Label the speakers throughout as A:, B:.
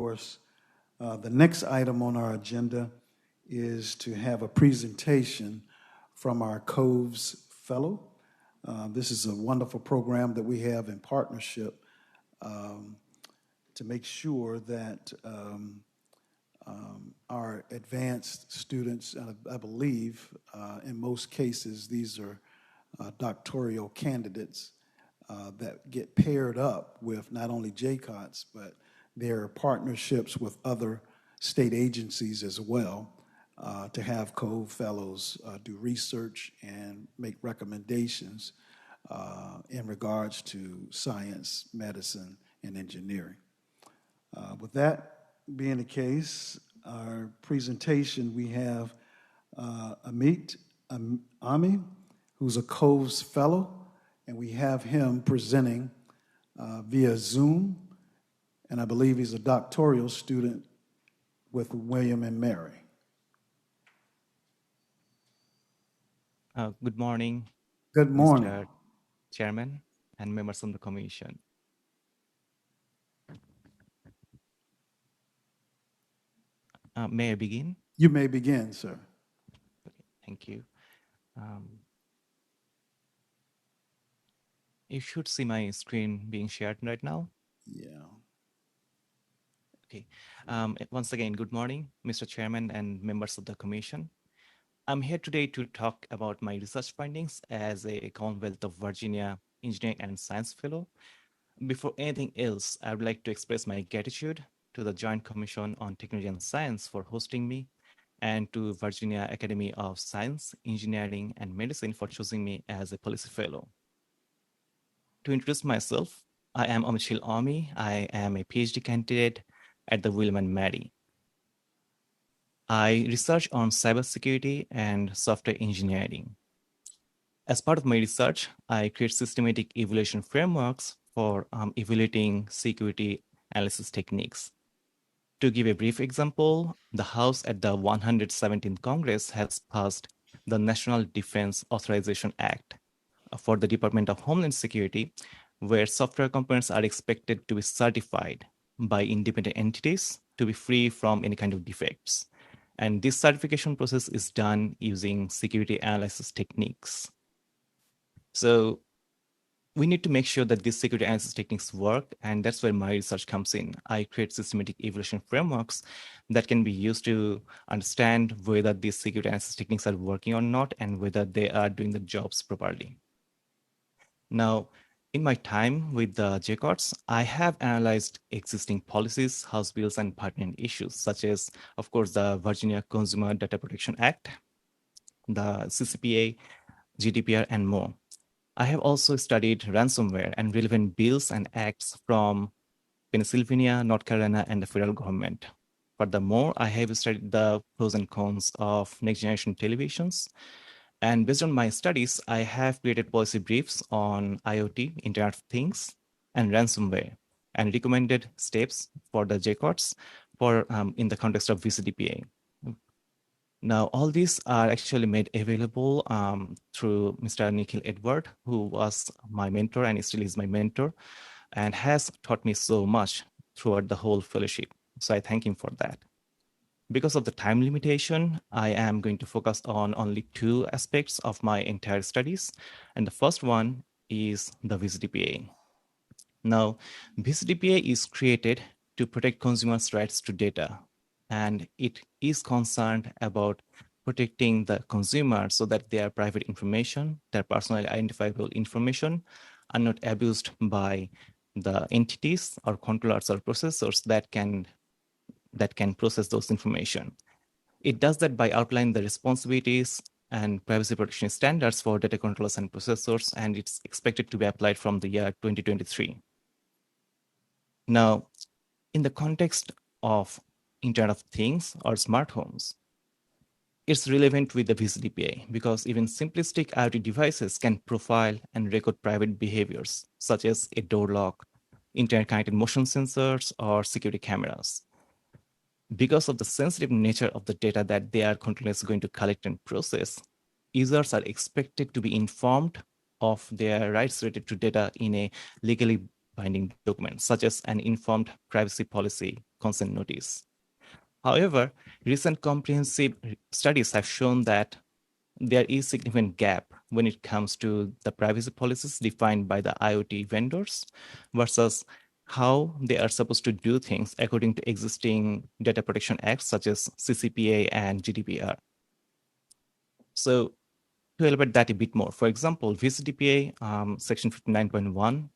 A: course. The next item on our agenda is to have a presentation from our COVES Fellow. This is a wonderful program that we have in partnership to make sure that our advanced students, I believe in most cases, these are doctoral candidates that get paired up with not only JCOTS, but their partnerships with other state agencies as well to have COVES Fellows do research and make recommendations in regards to science, medicine, and engineering. With that being the case, our presentation, we have Amit Ami, who's a COVES Fellow, and we have him presenting via Zoom, and I believe he's a doctoral student with William and Mary.
B: Good morning.
A: Good morning.
B: Mr. Chairman and members of the Commission. May I begin?
A: You may begin, sir.
B: Okay, thank you. You should see my screen being shared right now.
A: Yeah.
B: Okay. Once again, good morning, Mr. Chairman and members of the Commission. I'm here today to talk about my research findings as a Commonwealth of Virginia Engineering and Science Fellow. Before anything else, I would like to express my gratitude to the Joint Commission on Technology and Science for hosting me, and to Virginia Academy of Science, Engineering, and Medicine for choosing me as a policy fellow. To introduce myself, I am Amit Seal Ami. I am a PhD candidate at the William and Mary. I research on cybersecurity and software engineering. As part of my research, I create systematic evaluation frameworks for evaluating security analysis techniques. To give a brief example, the House at the 117th Congress has passed the National Defense Authorization Act for the Department of Homeland Security, where software components are expected to be certified by independent entities to be free from any kind of defects. And this certification process is done using security analysis techniques. So we need to make sure that these security analysis techniques work, and that's where my research comes in. I create systematic evaluation frameworks that can be used to understand whether these security analysis techniques are working or not, and whether they are doing the jobs properly. Now, in my time with the JCOTS, I have analyzed existing policies, House bills, and pertinent issues, such as, of course, the Virginia Consumer Data Protection Act, the CCPA, GDPR, and more. I have also studied ransomware and relevant bills and acts from Pennsylvania, North Carolina, and the federal government. Furthermore, I have studied the pros and cons of next generation televisions. And based on my studies, I have created policy briefs on IoT, Internet of Things, and ransomware, and recommended steps for the JCOTS for in the context of VCDPA. Now, all these are actually made available through Mr. Nikhil Edward, who was my mentor and still is my mentor, and has taught me so much throughout the whole fellowship. So I thank him for that. Because of the time limitation, I am going to focus on only two aspects of my entire studies. And the first one is the VCDPA. Now, VCDPA is created to protect consumers' rights to data. And it is concerned about protecting the consumer so that their private information, their personally identifiable information, are not abused by the entities or controllers or processors that can process those information. It does that by outlining the responsibilities and privacy protection standards for data controllers and processors, and it's expected to be applied from the year 2023. Now, in the context of Internet of Things or smart homes, it's relevant with the VCDPA because even simplistic IoT devices can profile and record private behaviors, such as a door lock, internet-connected motion sensors, or security cameras. Because of the sensitive nature of the data that their controller is going to collect and process, users are expected to be informed of their rights related to data in a legally binding document, such as an informed privacy policy consent notice. However, recent comprehensive studies have shown that there is significant gap when it comes to the privacy policies defined by the IoT vendors versus how they are supposed to do things according to existing data protection acts such as CCPA and GDPR. So to elaborate that a bit more, for example, VCDPA section 59.1,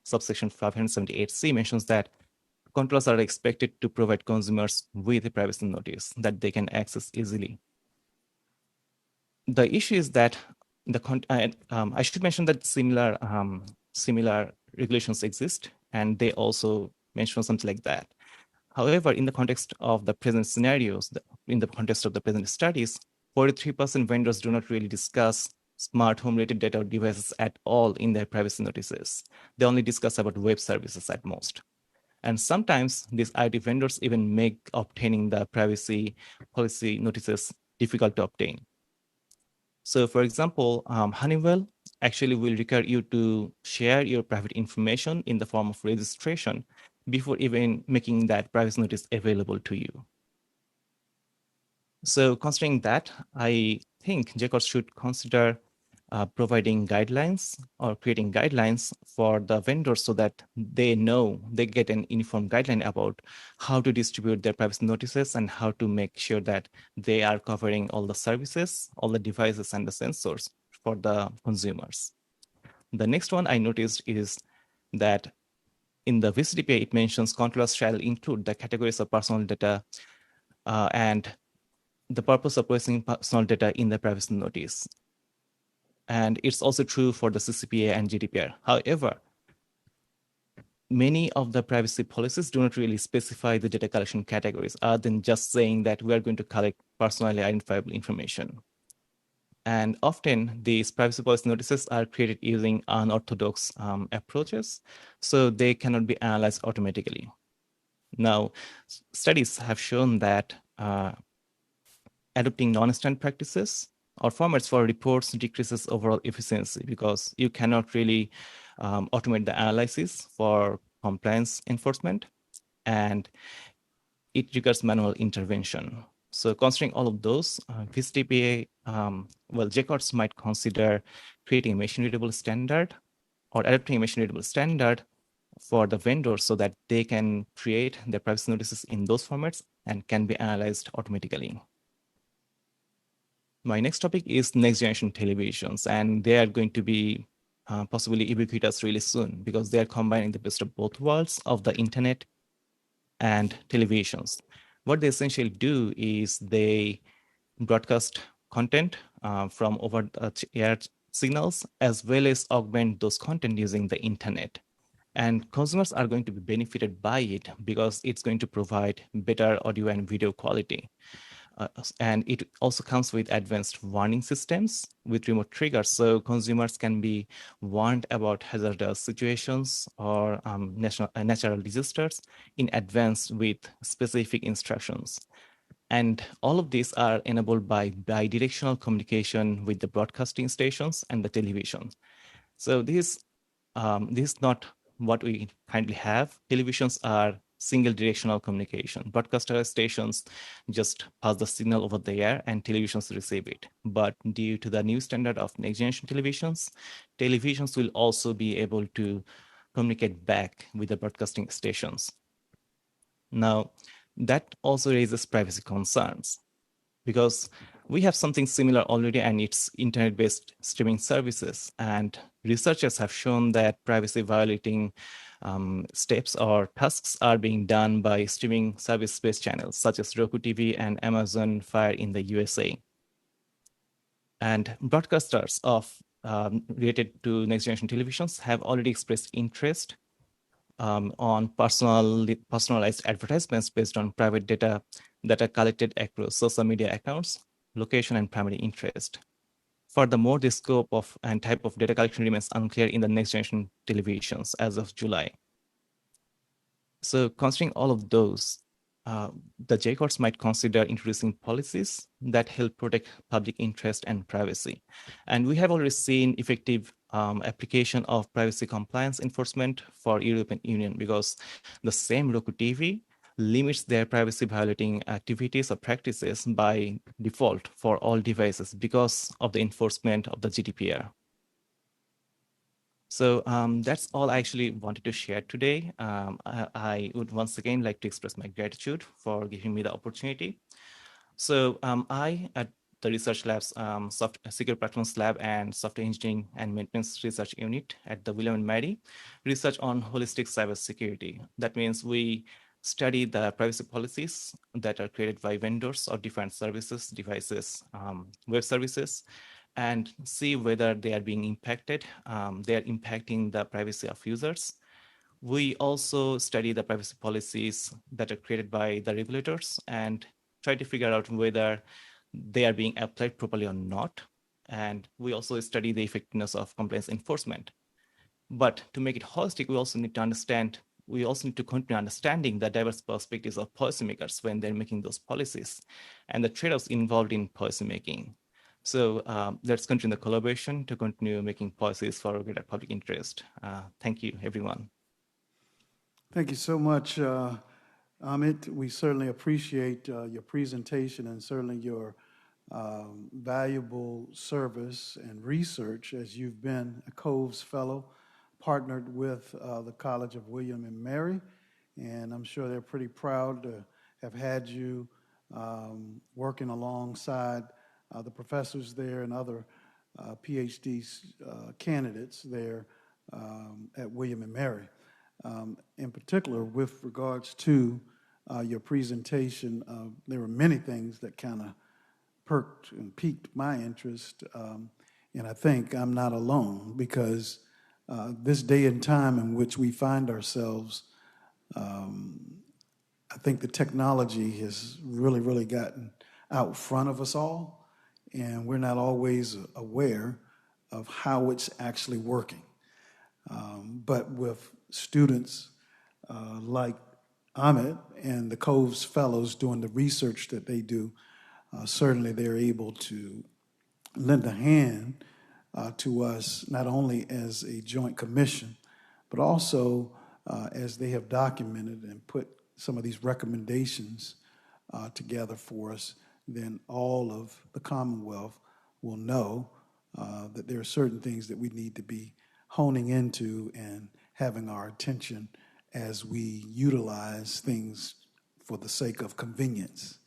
B: subsection 578C mentions that controllers are expected to provide consumers with a privacy notice that they can access easily. The issue is that I should mention that similar regulations exist, and they also mention something like that. However, in the context of the present scenarios, in the context of the present studies, 43% vendors do not really discuss smart home-related data or devices at all in their privacy notices. They only discuss about web services at most. And sometimes these IoT vendors even make obtaining the privacy policy notices difficult to obtain. So for example, Honeywell actually will require you to share your private information in the form of registration before even making that privacy notice available to you. So considering that, I think JCOTS should consider providing guidelines or creating guidelines for the vendors so that they know, they get an informed guideline about how to distribute their privacy notices and how to make sure that they are covering all the services, all the devices and the sensors for the consumers. The next one I noticed is that in the VCDPA, it mentions controllers shall include the categories of personal data and the purpose of placing personal data in the privacy notice. And it's also true for the CCPA and GDPR. However, many of the privacy policies do not really specify the data collection categories other than just saying that we are going to collect personally identifiable information. And often these privacy policy notices are created using unorthodox approaches, so they cannot be analyzed automatically. Now, studies have shown that adopting non-standard practices or formats for reports decreases overall efficiency because you cannot really automate the analysis for compliance enforcement, and it requires manual intervention. So considering all of those, VCDPA, JCOTS might consider creating a machine-readable standard or adopting a machine-readable standard for the vendors so that they can create their privacy notices in those formats and can be analyzed automatically. My next topic is next generation televisions, and they are going to be possibly ubiquitous really soon because they are combining the best of both worlds of the internet and televisions. What they essentially do is they broadcast content from over-the-air signals as well as augment those content using the internet. And consumers are going to be benefited by it because it's going to provide better audio and video quality. And it also comes with advanced warning systems with remote triggers, so consumers can be warned about hazardous situations or natural disasters in advance with specific instructions. And all of these are enabled by bidirectional communication with the broadcasting stations and the television. So this is not what we currently have. Televisions are single directional communication. Broadcaster stations just pass the signal over the air and televisions receive it. But due to the new standard of next generation televisions will also be able to communicate back with the broadcasting stations. Now, that also raises privacy concerns because we have something similar already, and it's internet-based streaming services. And researchers have shown that privacy violating steps or tasks are being done by streaming service-based channels such as Roku TV and Amazon Fire in the USA. And broadcasters of related to next generation televisions have already expressed interest on personalized advertisements based on private data that are collected across social media accounts, location, and primary interest. Furthermore, the scope of and type of data collection remains unclear in the next generation televisions as of July. So considering all of those, the JCOTS might consider introducing policies that help protect public interest and privacy. And we have already seen effective application of privacy compliance enforcement for European Union, because the same Roku TV limits their privacy violating activities or practices by default for all devices because of the enforcement of the GDPR. So that's all I actually wanted to share today. I would once again like to express my gratitude for giving me the opportunity. So I, at the Research Lab's Secure Platforms Lab and Software Engineering and Maintenance Research Unit at the William and Mary, research on holistic cybersecurity. That means we study the privacy policies that are created by vendors or different services, devices, web services, and see whether they are being impacted. They are impacting the privacy of users. We also study the privacy policies that are created by the regulators and try to figure out whether they are being applied properly or not. And we also study the effectiveness of compliance enforcement. But to make it holistic, we also need to continue understanding the diverse perspectives of policymakers when they're making those policies and the trade-offs involved in policymaking. So let's continue the collaboration to continue making policies for greater public interest. Thank you, everyone.
A: Thank you so much, Amit. We certainly appreciate your presentation and certainly your valuable service and research as you've been a COVES Fellow, partnered with the College of William and Mary, and I'm sure they're pretty proud to have had you working alongside the professors there and other PhD candidates there at William and Mary. In particular, with regards to your presentation, there were many things that kind of perked and piqued my interest, and I think I'm not alone, because this day and time in which we find ourselves, I think the technology has really gotten out front of us all, and we're not always aware of how it's actually working. But with students like Amit and the COVES Fellows doing the research that they do, certainly they're able to lend a hand to us, not only as a joint commission, but also as they have documented and put some of these recommendations together for us. Then all of the Commonwealth will know that there are certain things that we need to be honing into and having our attention as we utilize things for the sake of convenience.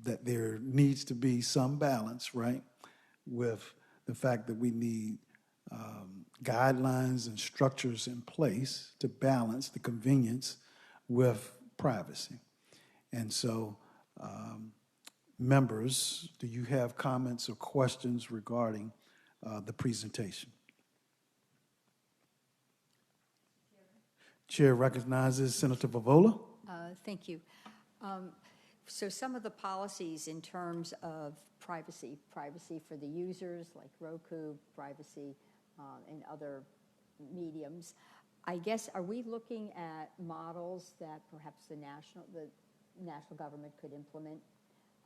A: That there needs to be some balance, right, with the fact that we need guidelines and structures in place to balance the convenience with privacy. And so, members, do you have comments or questions regarding the presentation? Chair recognizes Senator Vavola.
C: Thank you. So some of the policies in terms of privacy for the users like Roku, privacy and other mediums, I guess, are we looking at models that perhaps the national government could implement?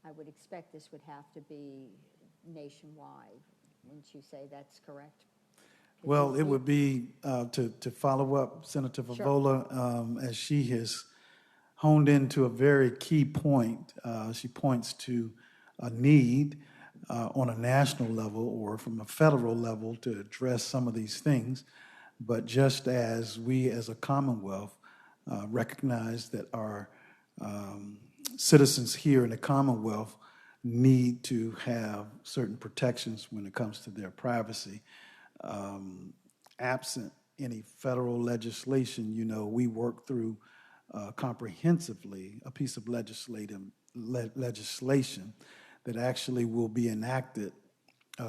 C: I would expect this would have to be nationwide. Wouldn't you say that's correct?
A: Well, it would be to follow up Senator Vavola, sure. As she has honed into a very key point. She points to a need on a national level or from a federal level to address some of these things. But just as we as a Commonwealth recognize that our citizens here in the Commonwealth need to have certain protections when it comes to their privacy, absent any federal legislation, we work through comprehensively a piece of legislation that actually will be enacted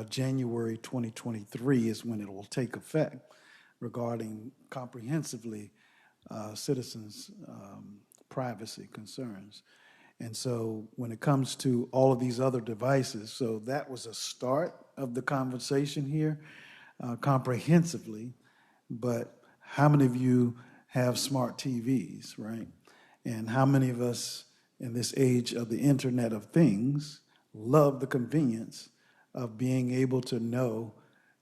A: January 2023 is when it will take effect, regarding comprehensively citizens' privacy concerns. And so when it comes to all of these other devices, so that was a start of the conversation here, comprehensively, but how many of you have smart TVs, right? And how many of us in this age of the Internet of Things, love the convenience of being able to know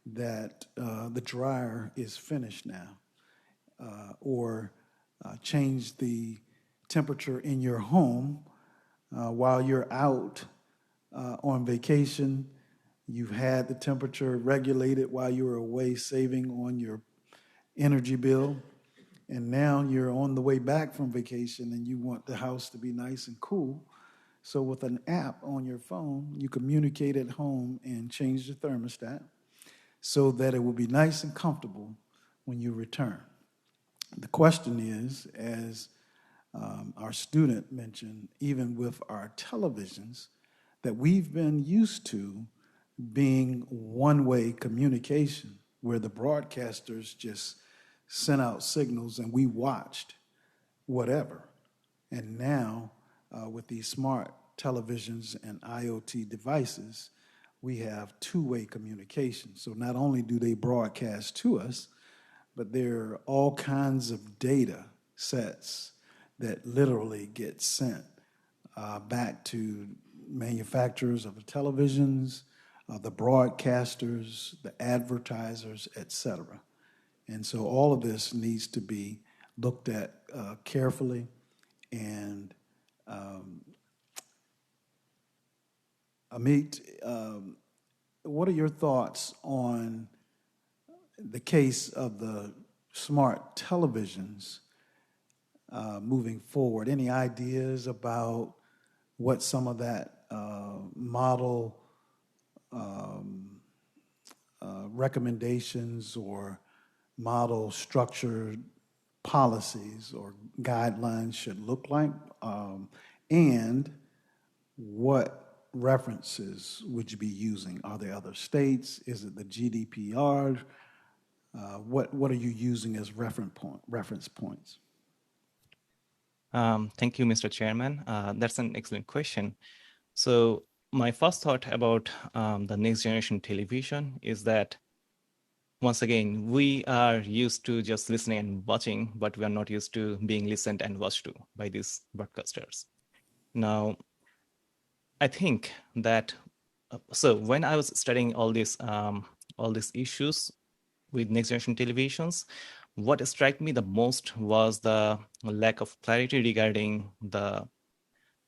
A: that the dryer is finished now, or change the temperature in your home while you're out on vacation. You've had the temperature regulated while you were away, saving on your energy bill. And now you're on the way back from vacation and you want the house to be nice and cool. So with an app on your phone, you communicate at home and change the thermostat so that it will be nice and comfortable when you return. The question is, as our student mentioned, even with our televisions, that we've been used to being one-way communication, where the broadcasters just sent out signals and we watched whatever. And now, with these smart televisions and IoT devices, we have two-way communication. So not only do they broadcast to us, but there are all kinds of data sets that literally get sent back to manufacturers of the televisions, the broadcasters, the advertisers, et cetera. And so all of this needs to be looked at carefully. And Amit, what are your thoughts on the case of the smart televisions moving forward? Any ideas about what some of that model recommendations or model structured policies or guidelines should look like? And what references would you be using? Are there other states? Is it the GDPR? What are you using as reference points?
B: Thank you, Mr. Chairman. That's an excellent question. So my first thought about the next generation television is that, once again, we are used to just listening and watching, but we are not used to being listened and watched to by these broadcasters. Now, I think that, so when I was studying all these issues with next generation televisions, what struck me the most was the lack of clarity regarding the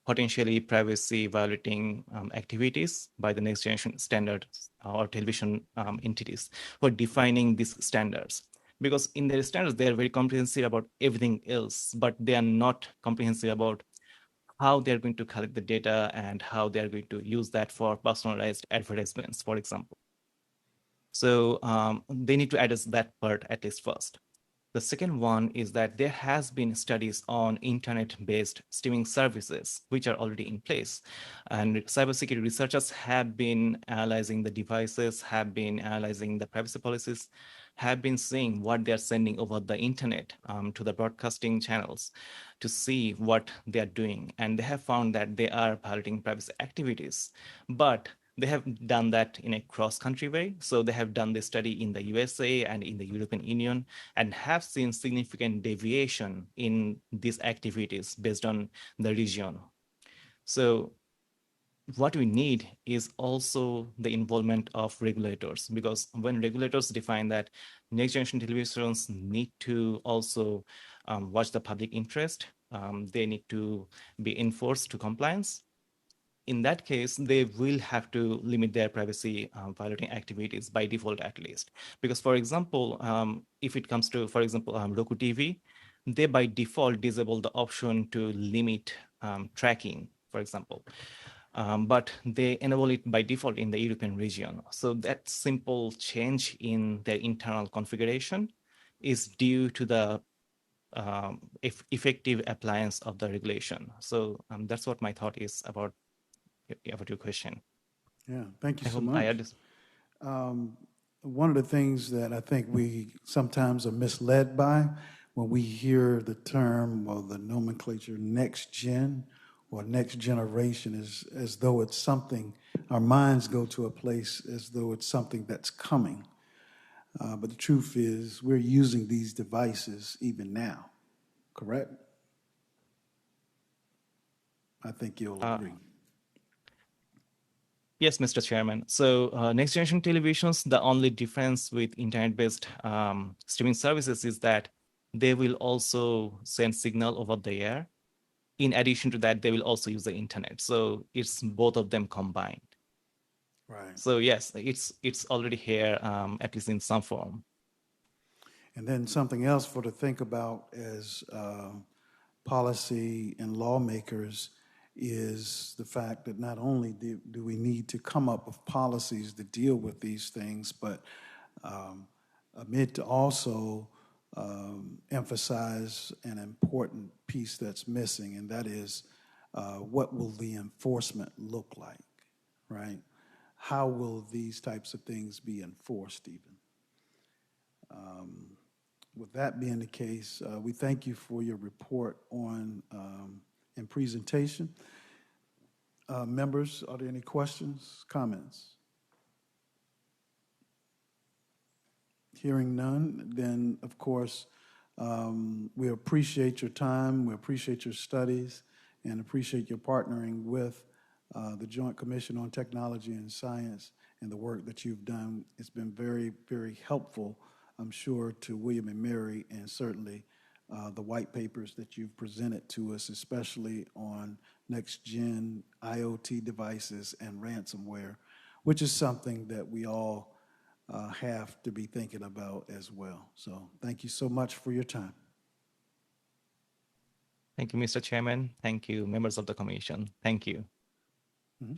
B: potentially privacy violating activities by the next generation standards or television entities for defining these standards. Because in their standards, they are very comprehensive about everything else, but they are not comprehensive about how they're going to collect the data and how they're going to use that for personalized advertisements, for example. So they need to address that part at least first. The second one is that there has been studies on internet-based streaming services, which are already in place. And cybersecurity researchers have been analyzing the devices, have been analyzing the privacy policies, have been seeing what they're sending over the internet to the broadcasting channels to see what they're doing. And they have found that they are piloting privacy activities. But they have done that in a cross-country way. So they have done this study in the USA and in the European Union and have seen significant deviation in these activities based on the region. So what we need is also the involvement of regulators, because when regulators define that next generation televisions need to also watch the public interest, they need to be enforced to compliance. In that case, they will have to limit their privacy violating activities by default, at least. Because, for example, if it comes to, for example, Roku TV, they by default disable the option to limit tracking, for example. But they enable it by default in the European region. So that simple change in their internal configuration is due to the effective appliance of the regulation. So that's what my thought is about your question.
A: Yeah, thank you
B: I
A: so
B: hope
A: much.
B: I understand.
A: One of the things that I think we sometimes are misled by when we hear the term or the nomenclature next gen or next generation is as though it's something, our minds go to a place as though it's something that's coming. But the truth is we're using these devices even now, correct? I think you'll agree.
B: Yes, Mr. Chairman. So next generation televisions, the only difference with internet-based streaming services is that they will also send signal over the air. In addition to that, they will also use the internet. So it's both of them combined.
A: Right.
B: So yes, it's already here, at least in some form.
A: And then something else to think about as policy and lawmakers is the fact that not only do we need to come up with policies to deal with these things, but Amit also emphasize an important piece that's missing, and that is what will the enforcement look like, right? How will these types of things be enforced even? With that being the case, we thank you for your report on and presentation. Members, are there any questions, comments? Hearing none, then of course, we appreciate your time, we appreciate your studies, and appreciate your partnering with the Joint Commission on Technology and Science and the work that you've done. It's been very, very helpful, I'm sure, to William and Mary, and certainly the white papers that you've presented to us, especially on next-gen IoT devices and ransomware, which is something that we all have to be thinking about as well. So thank you so much for your time.
B: Thank you, Mr. Chairman. Thank you, members of the commission. Thank you.
A: Mm-hmm.